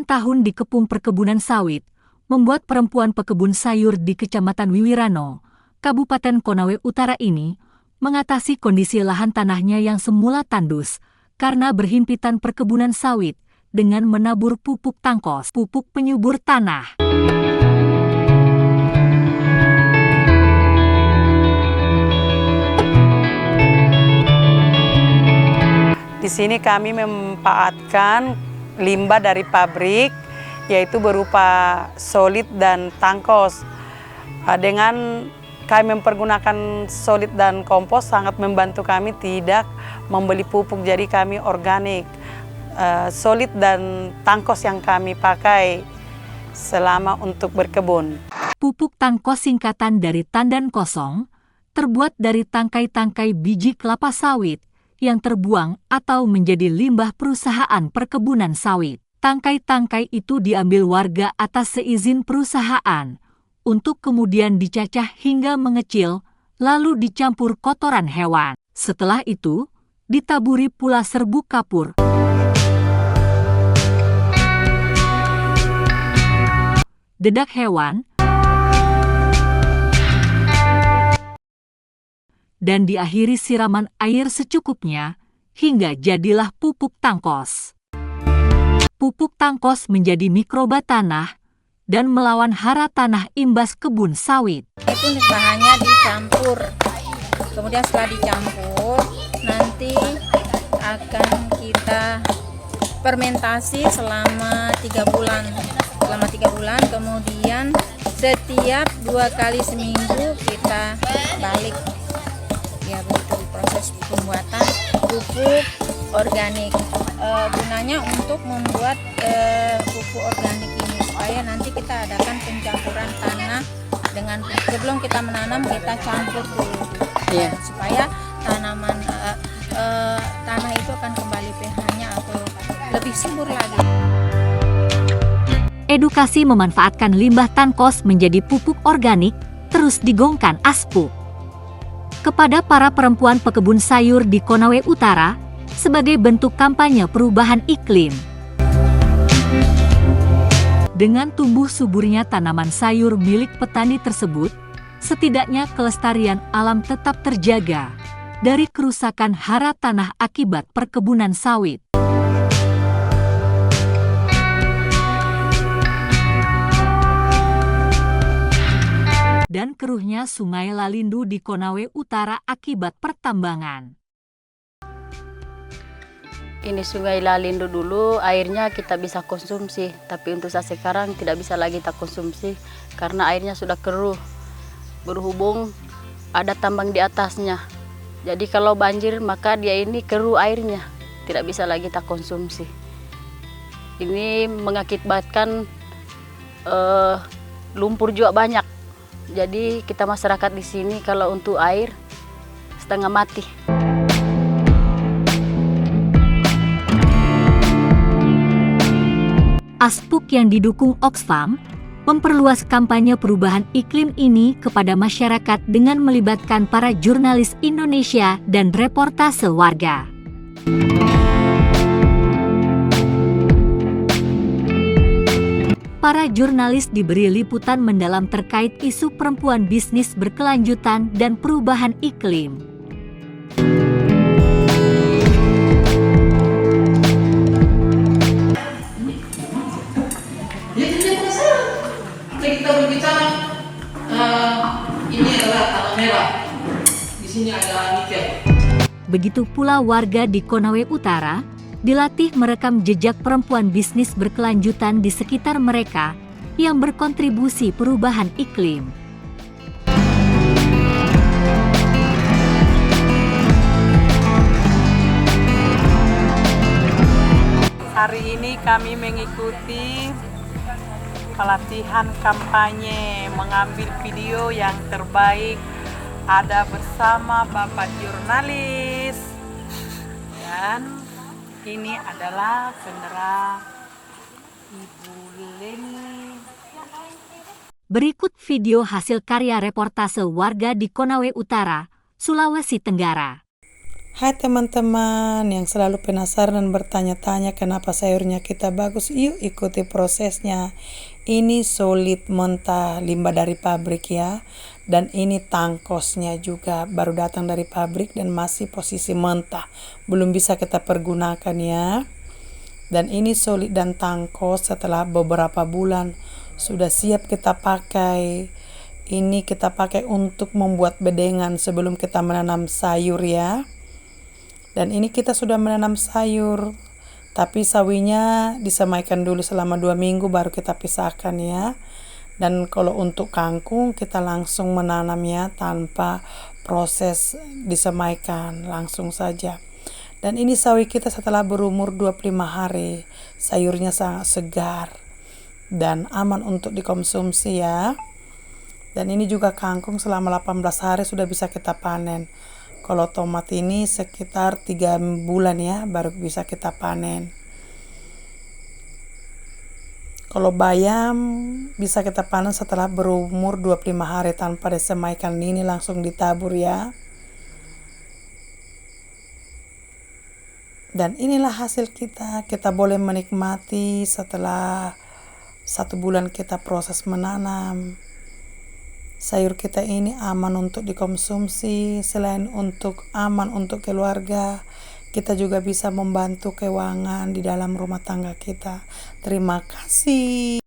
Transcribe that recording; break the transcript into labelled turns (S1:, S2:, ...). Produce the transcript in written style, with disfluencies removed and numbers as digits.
S1: bertahun-tahun dikepung perkebunan sawit, membuat perempuan pekebun sayur di Kecamatan Wiwirano, Kabupaten Konawe Utara ini, mengatasi kondisi lahan tanahnya yang semula tandus karena berhimpitan perkebunan sawit dengan menabur pupuk tangkos, pupuk penyubur tanah.
S2: Di sini kami memanfaatkan limbah dari pabrik, yaitu berupa solid dan tangkos. Dengan kami mempergunakan solid dan kompos sangat membantu kami tidak membeli pupuk, jadi kami organik. Solid dan tangkos yang kami pakai selama untuk berkebun.
S1: Pupuk tangkos singkatan dari tandan kosong, terbuat dari tangkai-tangkai biji kelapa sawit yang terbuang atau menjadi limbah perusahaan perkebunan sawit. Tangkai-tangkai itu diambil warga atas seizin perusahaan untuk kemudian dicacah hingga mengecil, lalu dicampur kotoran hewan. Setelah itu, ditaburi pula serbuk kapur, dedak hewan, dan diakhiri siraman air secukupnya hingga jadilah pupuk tangkos. Pupuk tangkos menjadi mikroba tanah dan melawan hara tanah imbas kebun sawit.
S3: Itu bahannya dicampur, kemudian setelah dicampur nanti akan kita fermentasi selama 3 bulan. Selama 3 bulan, kemudian setiap 2 kali seminggu kita balik. Ya, begitu proses pembuatan pupuk organik. Gunanya untuk membuat pupuk organik ini supaya nanti kita adakan pencampuran tanah dengan sebelum kita menanam, kita campur dulu, supaya tanah itu akan kembali pH-nya atau lebih subur lagi.
S1: Edukasi memanfaatkan limbah tangkos menjadi pupuk organik terus digaungkan Aspuk kepada para perempuan pekebun sayur di Konawe Utara sebagai bentuk kampanye perubahan iklim. Dengan tumbuh suburnya tanaman sayur milik petani tersebut, setidaknya kelestarian alam tetap terjaga dari kerusakan hara tanah akibat perkebunan sawit. Dan keruhnya Sungai Lalindu di Konawe Utara akibat pertambangan.
S4: Ini Sungai Lalindu dulu airnya kita bisa konsumsi, tapi untuk saat sekarang tidak bisa lagi kita konsumsi karena airnya sudah keruh. Berhubung ada tambang di atasnya. Jadi kalau banjir maka dia ini keruh airnya, tidak bisa lagi kita konsumsi. Ini mengakibatkan lumpur juga banyak. Jadi kita masyarakat di sini kalau untuk air setengah mati.
S1: Aspuk yang didukung Oxfam memperluas kampanye perubahan iklim ini kepada masyarakat dengan melibatkan para jurnalis Indonesia dan reportase warga. Para jurnalis diberi liputan mendalam terkait isu perempuan bisnis berkelanjutan dan perubahan iklim.
S5: Kita berbicara ini adalah tanah merah. Di sini ada nikel.
S1: Begitu pula warga di Konawe Utara dilatih merekam jejak perempuan bisnis berkelanjutan di sekitar mereka yang berkontribusi perubahan iklim.
S2: Hari ini kami mengikuti pelatihan kampanye mengambil video yang terbaik. Ada bersama Bapak jurnalis dan ini adalah saudara Ibu Leni.
S1: Berikut video hasil karya reportase warga di Konawe Utara, Sulawesi Tenggara.
S2: Hai teman-teman yang selalu penasaran dan bertanya-tanya kenapa sayurnya kita bagus, yuk ikuti prosesnya. Ini solid mentah limbah dari pabrik ya, dan ini tangkosnya juga baru datang dari pabrik dan masih posisi mentah, belum bisa kita pergunakan ya. Dan ini solid dan tangkos setelah beberapa bulan sudah siap kita pakai. Ini kita pakai untuk membuat bedengan sebelum kita menanam sayur ya. Dan ini kita sudah menanam sayur, tapi sawinya disemaikan dulu selama 2 minggu baru kita pisahkan ya. Dan kalau untuk kangkung kita langsung menanamnya tanpa proses disemaikan, langsung saja. Dan ini sawi kita setelah berumur 25 hari, sayurnya sangat segar dan aman untuk dikonsumsi ya. Dan ini juga kangkung selama 18 hari sudah bisa kita panen. Kalau tomat ini sekitar 3 bulan ya baru bisa kita panen. Kalau bayam bisa kita panen setelah berumur 25 hari tanpa disemaikan, ini langsung ditabur ya. Dan inilah hasil kita boleh menikmati setelah 1 bulan kita proses menanam. Sayur kita ini aman untuk dikonsumsi, selain untuk aman untuk keluarga, kita juga bisa membantu keuangan di dalam rumah tangga kita. Terima kasih.